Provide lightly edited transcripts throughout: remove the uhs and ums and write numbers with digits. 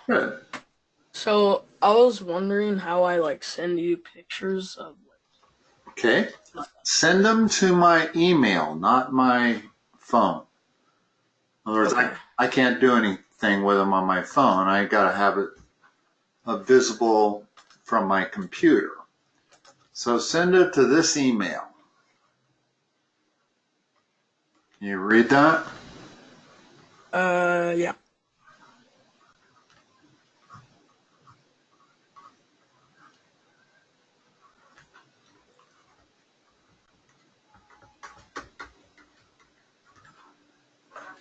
Good. So I was wondering how I send you pictures of Okay. Send them to my email, not my phone. In other words, okay. I can't do anything with them on my phone. I got to have it visible from my computer. So send it to this email. Can you read that? Yeah.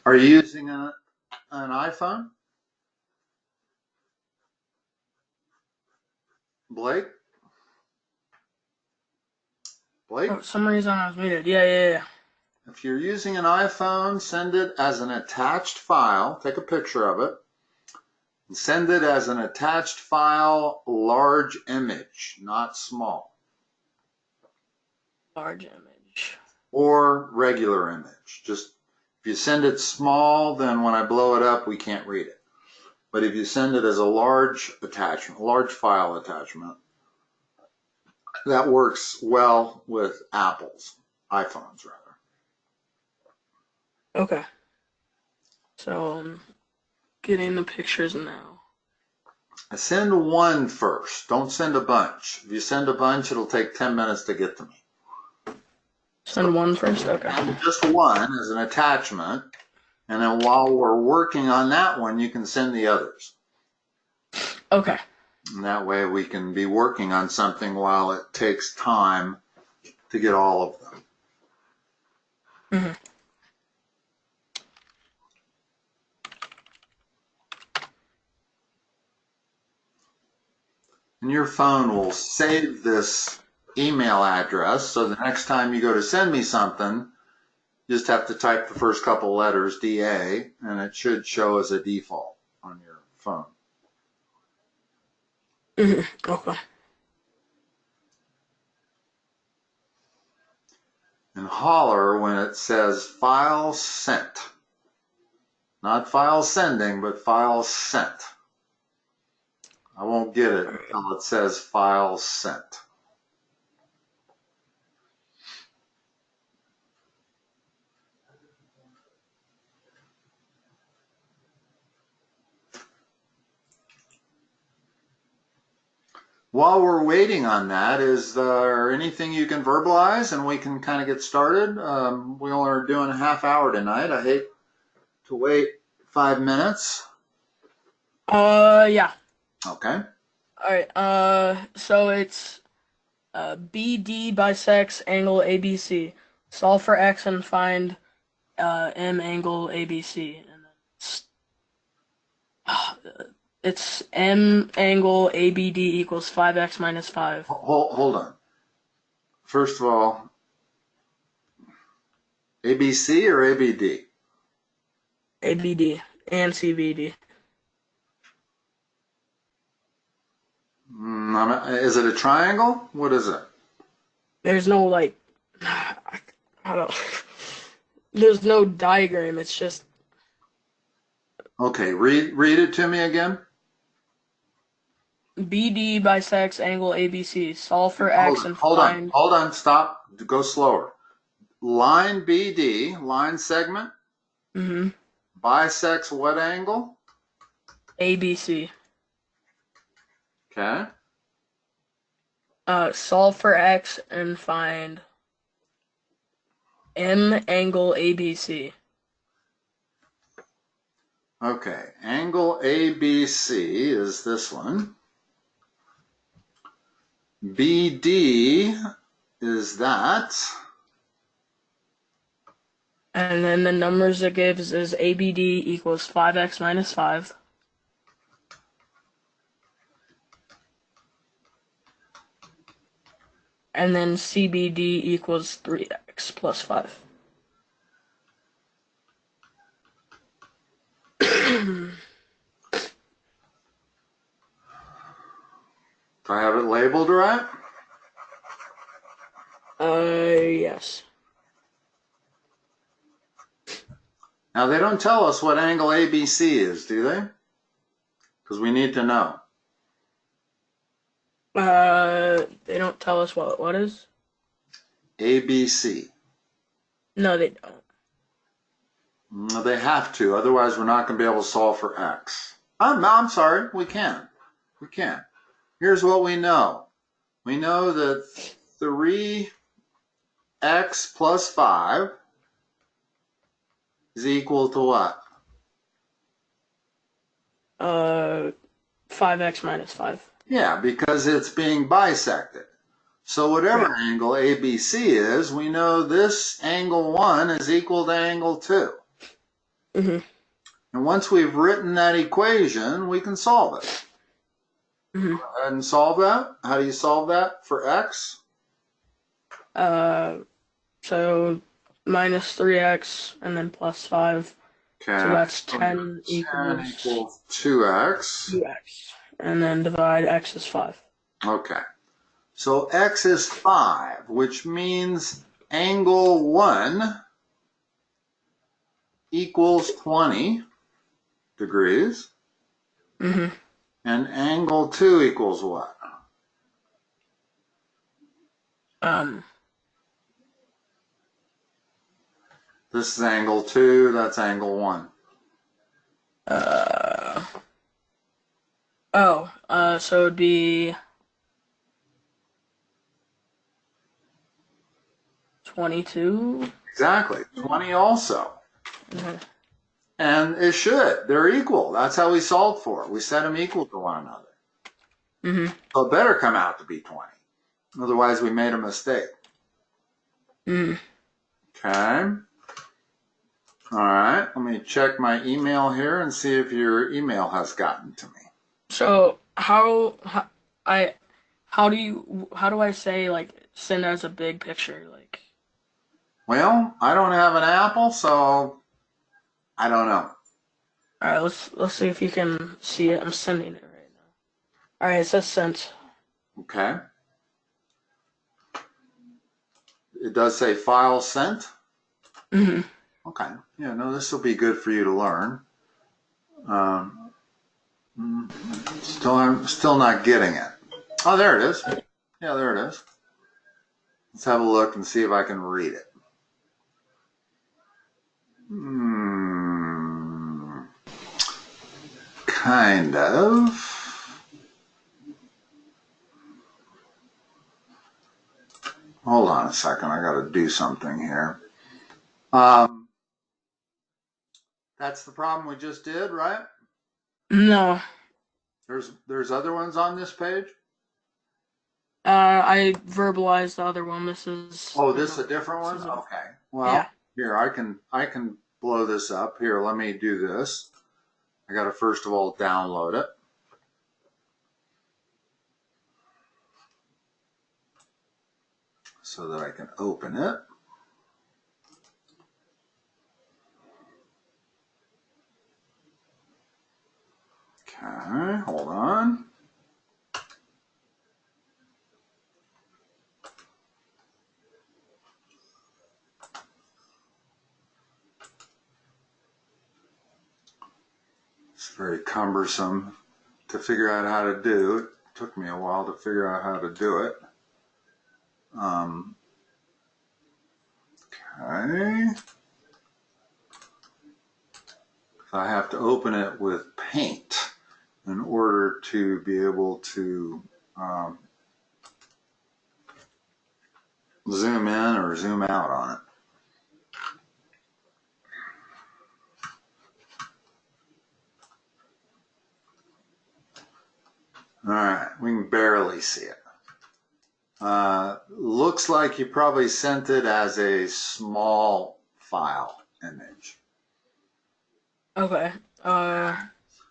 Are you using an iPhone, Blake? Blake? For some reason I was muted. Yeah. If you're using an iPhone, send it as an attached file. Take a picture of it. And send it as an attached file, large image, not small, Large image. or regular image. Just if you send it small, then when I blow it up, we can't read it. But if you send it as a large attachment, large file attachment, that works well with Apple's, iPhones rather. Okay. So I'm getting the pictures now. Send one first. Don't send a bunch. If you send a bunch, it'll take 10 minutes to get to me. So Send one first? Okay. send just one as an attachment, and then while we're working on that one, you can send the others. Okay. And that way we can be working on something while it takes time to get all of them. hmm And your phone will save this email address, so the next time you go to send me something, you just have to type the first couple letters, DA, and it should show as a default on your phone. Okay. And holler when it says file sent. Not file sending, but file sent. I won't get it until it says file sent. While we're waiting on that, is there anything you can verbalize and we can kind of get started? We only are doing a half hour tonight. I hate to wait 5 minutes. Yeah. Okay. All right. So it's BD bisects angle ABC. Solve for X and find M angle ABC. And then it's M angle ABD equals 5X minus 5. Hold on. First of all, ABC or ABD? ABD and CBD. Is it a triangle? What is it? There's no I don't. There's no diagram. It's just Okay, read it to me again. BD bisects angle ABC. Solve for Hold X on, and hold on, find hold on, stop. Go slower. Line BD, line segment, bisects what angle? ABC. Okay. Solve for X and find M angle ABC. Okay, angle ABC is this one. BD is that. And then the numbers it gives is ABD equals 5X minus 5. And then CBD equals 3X plus 5. Do I have it labeled right? Yes. Now they don't tell us what angle ABC is, do they? Because we need to know. They don't tell us what is? ABC. No, they don't. No, they have to, otherwise we're not going to be able to solve for x. I'm sorry, we can. We can. Here's what we know. We know that 3x plus 5 is equal to what? 5x minus 5. Yeah, because it's being bisected. So whatever angle ABC is, we know this angle 1 is equal to angle 2. Mm-hmm. And once we've written that equation, we can solve it. Mm-hmm. Go ahead and solve that. How do you solve that for x? So minus 3x and then plus 5. Okay. So that's 10 10 equals 2x. 2x. And then divide x is 5. Okay. So x is 5, which means angle 1 equals 20 degrees. Mm-hmm. And angle 2 equals what? This is angle 2, that's angle 1. So it'd be 22. Exactly. 20 also. Mm-hmm. And it should. They're equal. That's how we solved for it. We set them equal to one another. Mm-hmm. So it better come out to be 20. Otherwise, we made a mistake. Mm-hmm. Okay. All right. Let me check my email here and see if your email has gotten to me. So how do I say like send as a big picture like? Well, I don't have an Apple, so I don't know. All right, let's see if you can see it. I'm sending it right now. All right, it says sent. Okay. It does say file sent. Mm-hmm. Okay. Yeah, no, this will be good for you to learn. I'm still not getting it. Oh, there it is. Yeah, there it is. Let's have a look and see if I can read it. Kind of. Hold on a second. I got to do something here. That's the problem we just did, right? No. There's other ones on this page? I verbalized the other one. This is. Oh, this is a different one? Okay. Well, yeah. Here, I can blow this up. Here, let me do this. I got to first of all download it. So that I can open it. Okay, hold on. It's very cumbersome to figure out how to do. It took me a while to figure out how to do it. Okay. So I have to open it with Paint in order to be able to zoom in or zoom out on it. All right, we can barely see it. Looks like you probably sent it as a small file image. Okay.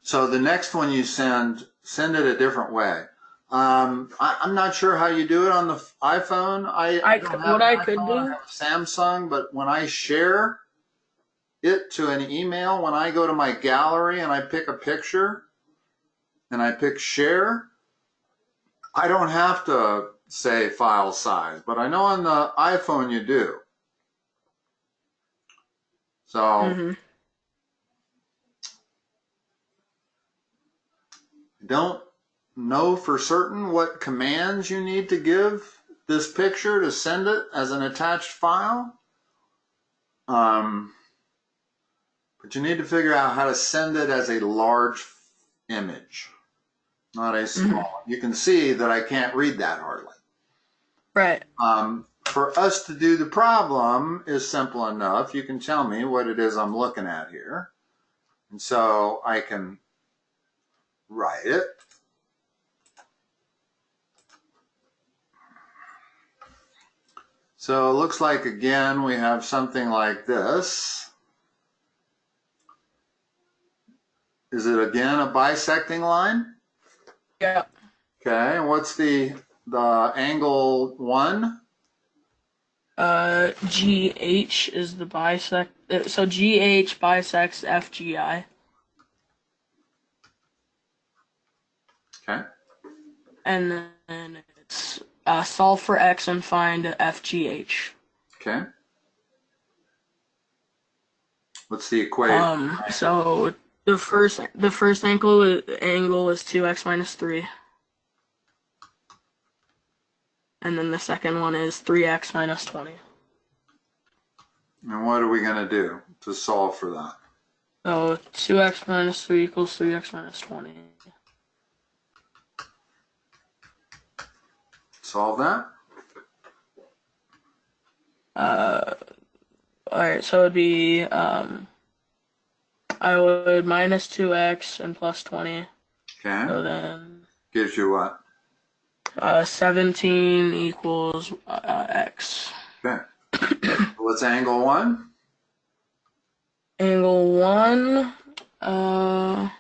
So the next one you send it a different way. I'm not sure how you do it on the iPhone. I don't have what an I iPhone, could do. I have a Samsung, but when I share it to an email, when I go to my gallery and I pick a picture and I pick share, I don't have to say file size, but I know on the iPhone you do. So Mm-hmm. don't know for certain what commands you need to give this picture to send it as an attached file. But you need to figure out how to send it as a large image, not a small. You can see that I can't read that hardly. Right. For us to do the problem is simple enough. You can tell me what it is I'm looking at here. And so I can write it. So it looks like, again, we have something like this. Is it, again, a bisecting line? Yeah. Okay, and what's the angle 1? GH is the bisect. So GH bisects FGI. Okay. And then it's solve for X and find FGH. Okay. What's the equation? So the first angle is 2x minus 3. And then the second one is 3x minus 20. And what are we going to do to solve for that? So 2x minus 3 equals 3x minus 20. Solve that? Alright, so it'd be, I would minus 2x and plus 20. Okay. So then, Gives you what? 17 equals x. Okay. What's angle 1? Angle 1, that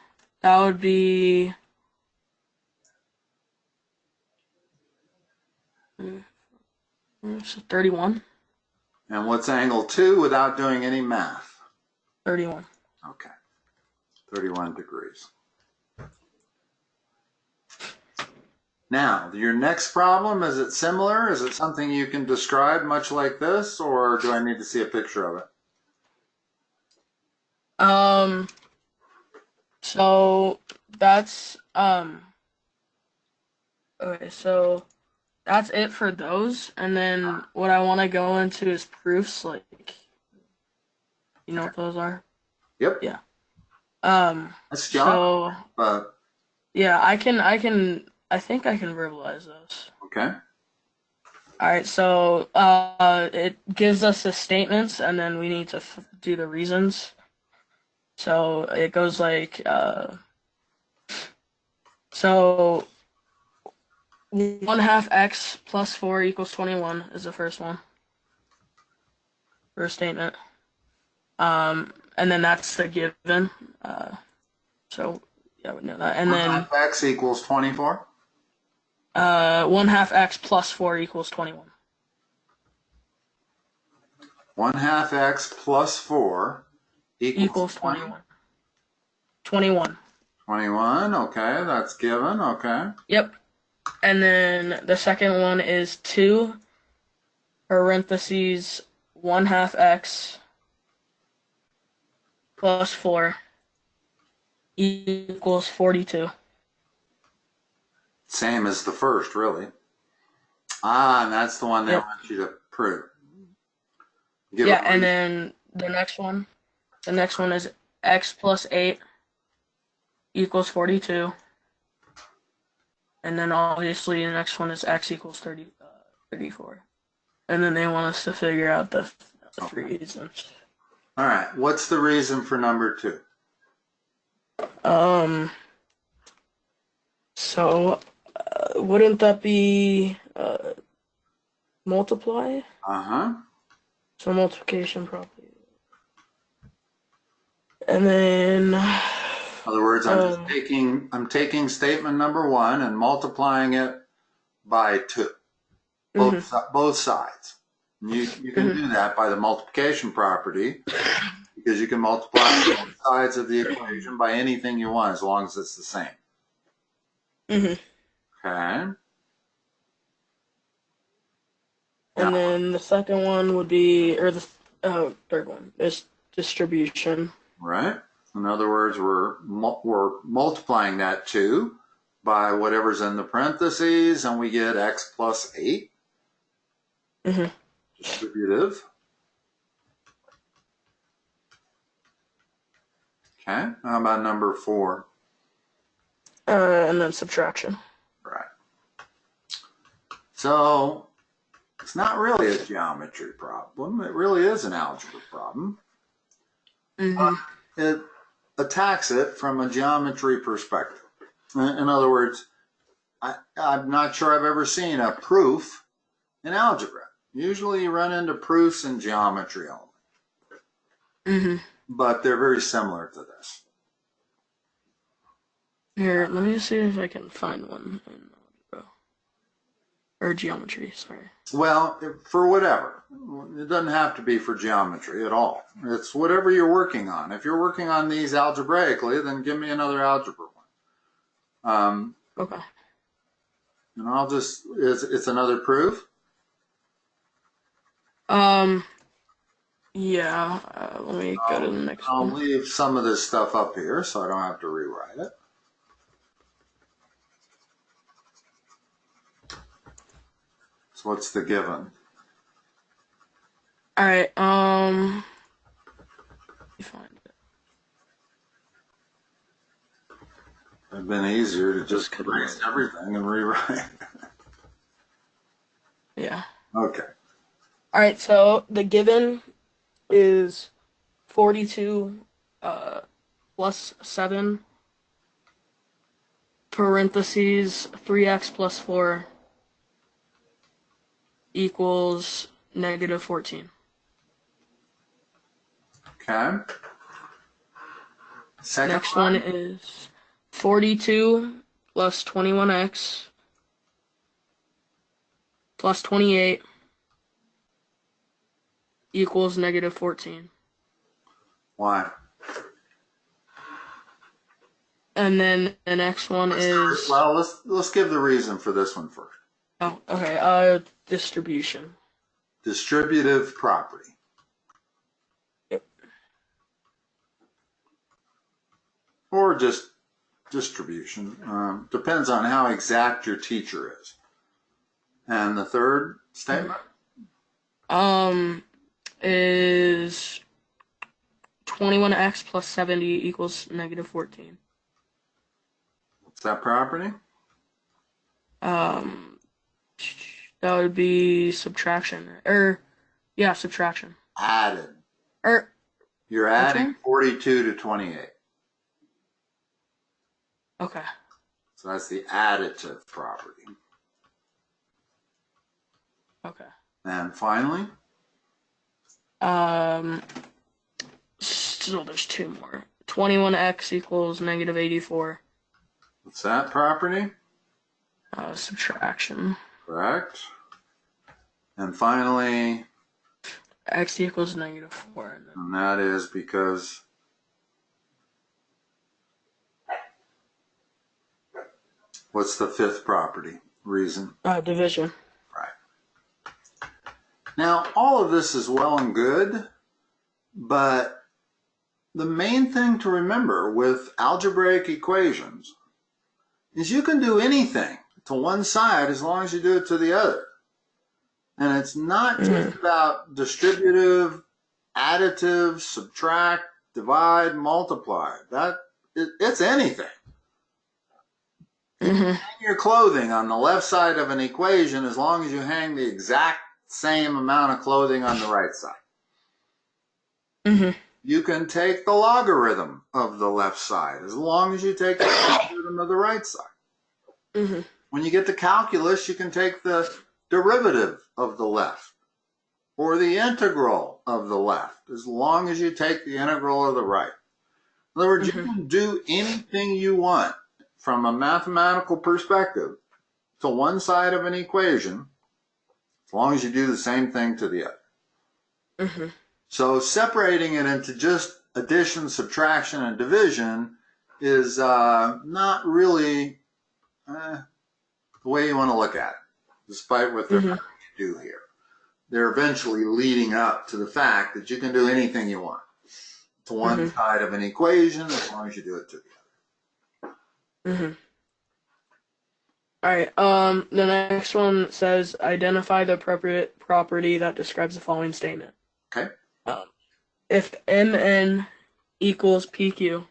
would be 31. And what's angle 2 without doing any math? 31. Okay. 31 degrees. Now, your next problem, is it similar? Is it something you can describe much like this, or do I need to see a picture of it? So that's, okay, so that's it for those, and then what I want to go into is proofs, like, you know what those are? Yep. Yeah. That's John. So, yeah, I think I can verbalize those. Okay. Alright, so, it gives us the statements, and then we need to do the reasons. So, it goes like, so 1/2 x plus 4 equals 21 is the first one. First statement. And then that's the given. So yeah, we know that. And 1/2 then x equals 24? 1/2 x plus 4 equals 21. 1/2 x plus 4 Equals 21. 21. 21, okay, that's given, okay. Yep. And then the second one is 2 parentheses 1/2 x plus 4 equals 42. Same as the first, really. Ah, and that's the one they Yep. want you to prove. Yeah, and then the next one is x plus 8 equals 42. And then obviously the next one is x equals 34. And then they want us to figure out the three reasons. All right, what's the reason for number 2? So wouldn't that be multiply? Uh-huh. So multiplication property. And then In other words, I'm taking statement number 1 and multiplying it by 2. Both sides. And you can do that by the multiplication property, because you can multiply both sides of the equation by anything you want as long as it's the same. Okay. And then the second one would be, or the third one is distribution. Right. In other words, we're multiplying that 2 by whatever's in the parentheses, and we get x plus 8. Distributive. Okay, how about number 4? And then subtraction. Right. So it's not really a geometry problem. It really is an algebra problem. It attacks it from a geometry perspective. In other words, I'm not sure I've ever seen a proof in algebra. Usually you run into proofs in geometry only. But they're very similar to this. Here, let me see if I can find one in algebra. Or geometry, sorry. Well, for whatever. It doesn't have to be for geometry at all. It's whatever you're working on. If you're working on these algebraically, then give me another algebra one. Okay. And I'll just, it's another proof? Yeah, let me go to the next one. I'll leave some of this stuff up here so I don't have to rewrite it. So what's the given? All right, let me find it. It'd been easier to just erase everything and rewrite. Yeah. Okay. All right, so the given is 42 plus 7 parentheses 3x plus 4 equals negative 14. Okay. Second Next one is 42 plus 21x plus 28 equals negative 14. Why? And then the next one is... Well, let's give the reason for this one first. Oh, okay. Distribution. Distributive property. Yep. Or just distribution. Depends on how exact your teacher is. And the third statement? Is 21x plus 70 equals negative 14. What's that property? That would be subtraction. Yeah, subtraction. Added. You're adding 42 to 28. Okay. So that's the additive property. Okay. And finally? So there's 2 more. 21x equals negative 84. What's that property? Subtraction. Correct. And finally? X equals negative 4. And that is because? What's the fifth property? Reason? Division. Right. Now, all of this is well and good, but the main thing to remember with algebraic equations is you can do anything to one side as long as you do it to the other. And it's not just about distributive, additive, subtract, divide, multiply. It's anything. You can hang your clothing on the left side of an equation as long as you hang the exact same amount of clothing on the right side. You can take the logarithm of the left side as long as you take the logarithm of the right side. When you get to calculus, you can take the derivative of the left or the integral of the left as long as you take the integral of the right. In other words, you can do anything you want from a mathematical perspective to one side of an equation as long as you do the same thing to the other. So separating it into just addition, subtraction, and division is not really the way you want to look at it, despite what they're trying to do here. They're eventually leading up to the fact that you can do anything you want to one side of an equation as long as you do it to the other. All right. The next one says identify the appropriate property that describes the following statement. Okay. Um, if MN equals PQ,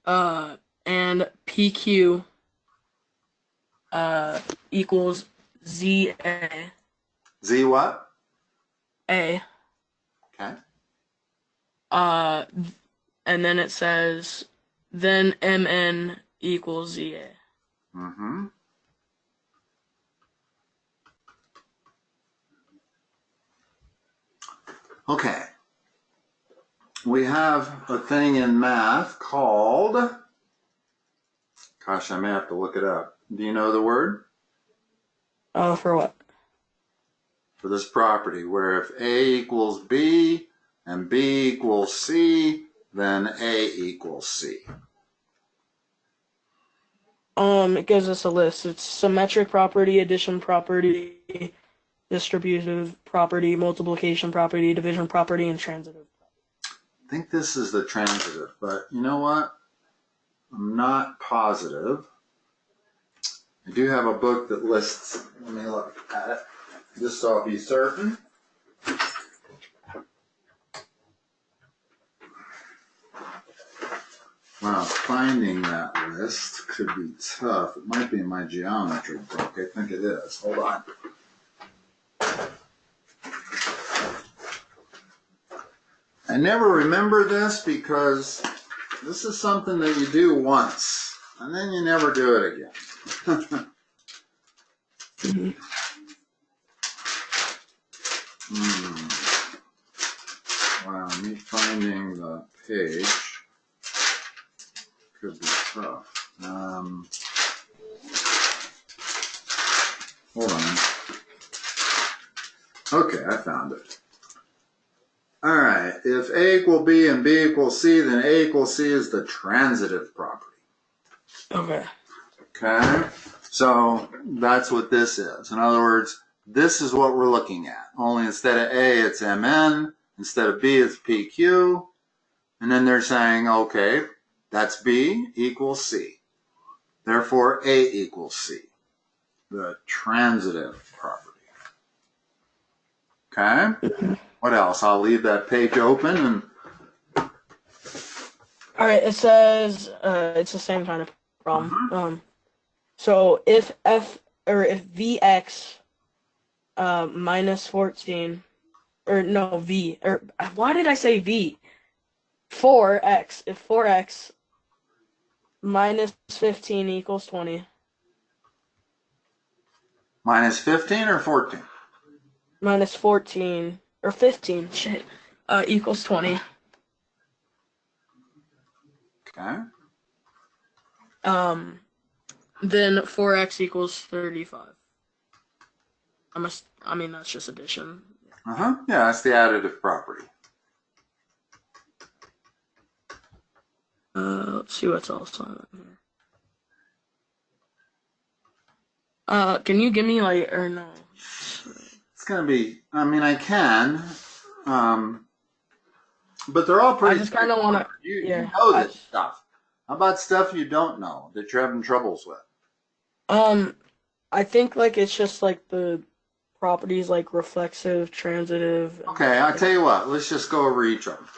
and PQ equals ZA. Z what? A. Okay. And then it says then MN equals ZA. Mm-hmm. Okay. We have a thing in math called, gosh, I may have to look it up. Do you know the word? For what? For this property, where if A equals B and B equals C, then A equals C. It gives us a list. It's symmetric property, addition property, distributive property, multiplication property, division property, and transitive. I think this is the transitive, but you know what? I'm not positive. I do have a book that lists, let me look at it, just so I'll be certain. Wow, finding that list could be tough. It might be in my geometry book. I think it is. Hold on. I never remember this because this is something that you do once, and then you never do it again. Wow, me finding the page could be tough. Hold on. Okay, I found it. All right, if A equal B and B equals C, then A equals C is the transitive property. Okay. Okay, so that's what this is. In other words, this is what we're looking at. Only instead of A, it's MN. Instead of B, it's PQ. And then they're saying, okay, that's B equals C. Therefore, A equals C. The transitive property. Okay? What else? I'll leave that page open and. All right, it says it's the same kind of problem. So if Vx minus 14, or no, V, or why did I say V? 4x, if 4x minus 15 equals 20. Minus 15 or 14? Minus 14, or 15, shit, equals 20. Okay. Then 4x equals 35. I mean, that's just addition. Yeah, that's the additive property. Let's see what's else on here. Can you give me like, or no? It's going to be, I mean, I can, but they're all pretty. I just kind of want to, you know this stuff. How about stuff you don't know that you're having troubles with? I think like it's just like the properties like reflexive, transitive. Okay, I'll tell you what. Let's just go over each of them.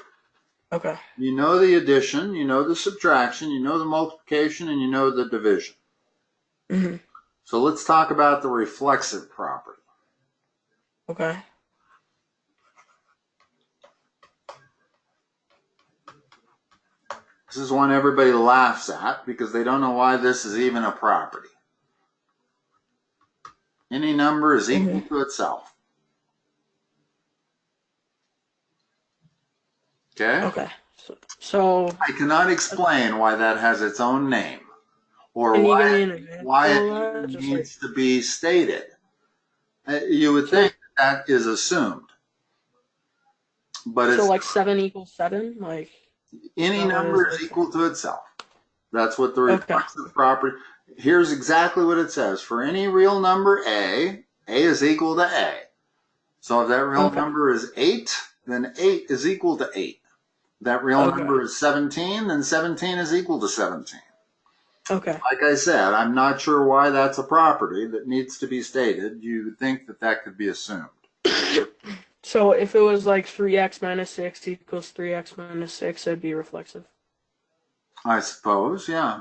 Okay. You know the addition, you know the subtraction, you know the multiplication, and you know the division. Mm-hmm. So let's talk about the reflexive property. Okay. This is one everybody laughs at because they don't know why this is even a property. Any number is equal to itself. Okay? Okay. So I cannot explain why that has its own name or why it needs to be stated. You would think that is assumed. But so like 7 equals 7? Like any number is equal to itself. That's what the reflexive property. Here's exactly what it says. For any real number A is equal to A. So if that real number is 8, then 8 is equal to 8. If that real number is 17, then 17 is equal to 17. Okay. Like I said, I'm not sure why that's a property that needs to be stated. You would think that that could be assumed. So if it was like 3x minus 6 equals 3x minus 6, it'd be reflexive. I suppose, yeah.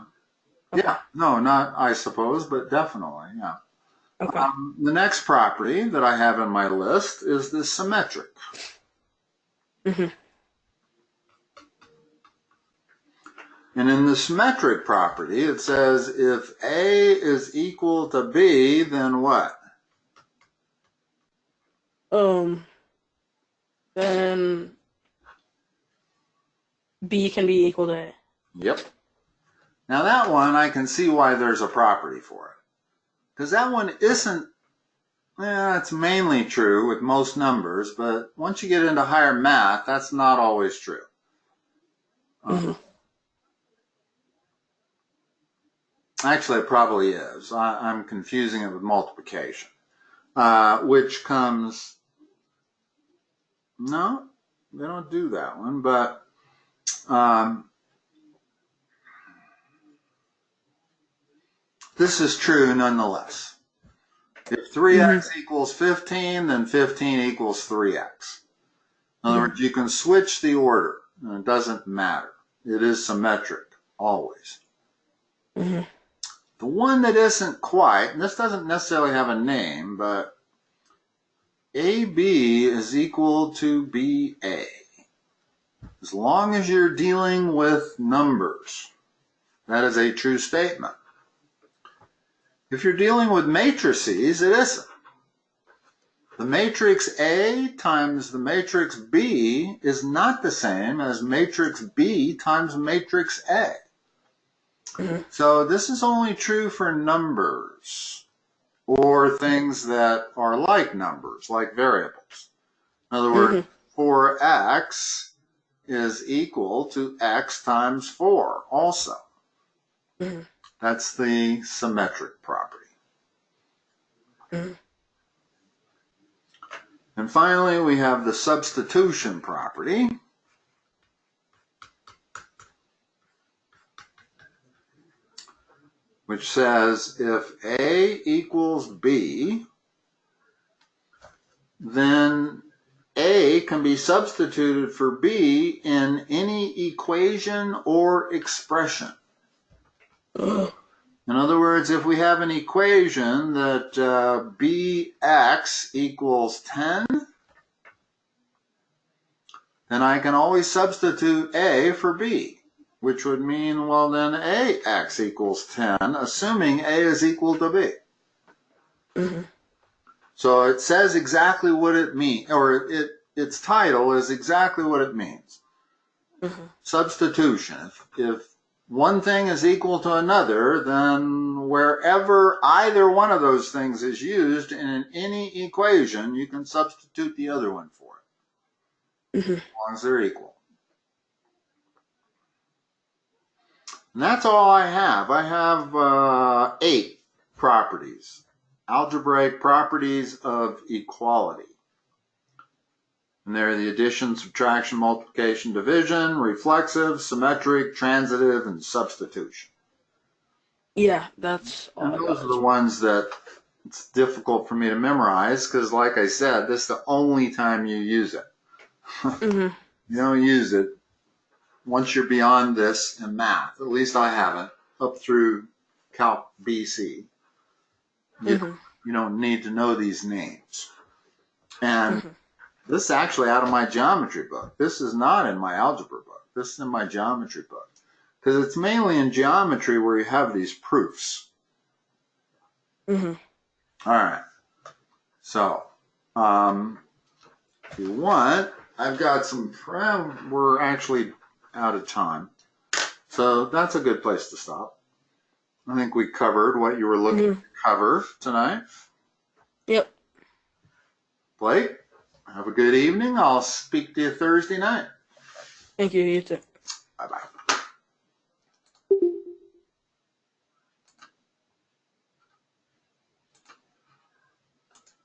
Okay. Yeah, no, not I suppose, but definitely, yeah. Okay. The next property that I have in my list is the symmetric. Mhm. And in the symmetric property, it says if A is equal to B, then what? Then B can be equal to A. Yep. Now that one, I can see why there's a property for it. Because that one isn't, it's mainly true with most numbers, but once you get into higher math, that's not always true. Actually, it probably is. I'm confusing it with multiplication, which comes, no, they don't do that one, but this is true nonetheless. If 3x equals 15, then 15 equals 3x. In other words, you can switch the order, and it doesn't matter. It is symmetric, always. The one that isn't quite, and this doesn't necessarily have a name, but AB is equal to BA. As long as you're dealing with numbers, that is a true statement. If you're dealing with matrices, it isn't. The matrix A times the matrix B is not the same as matrix B times matrix A. So this is only true for numbers or things that are like numbers, like variables. In other words, 4x is equal to x times 4 also. That's the symmetric property. And finally, we have the substitution property. Which says if A equals B, then A can be substituted for B in any equation or expression. In other words, if we have an equation that bx equals 10, then I can always substitute A for B, which would mean, well, then ax equals 10, assuming A is equal to B. So it says exactly what it means, or its title is exactly what it means. Substitution. If one thing is equal to another, then wherever either one of those things is used in any equation, you can substitute the other one for it, as long as they're equal. And that's all I have. I have 8 properties, algebraic properties of equality. And they're the addition, subtraction, multiplication, division, reflexive, symmetric, transitive, and substitution. Yeah, that's all. And those are the ones that it's difficult for me to memorize because, like I said, this is the only time you use it. You don't use it once you're beyond this in math. At least I haven't, up through Calc BC. You don't need to know these names. And this is actually out of my geometry book. This is not in my algebra book. This is in my geometry book. Because it's mainly in geometry where you have these proofs. All right. So, if you want, I've got some, we're actually out of time. So that's a good place to stop. I think we covered what you were looking to cover tonight. Yep. Blake, have a good evening. I'll speak to you Thursday night. Thank you. You too. Bye-bye.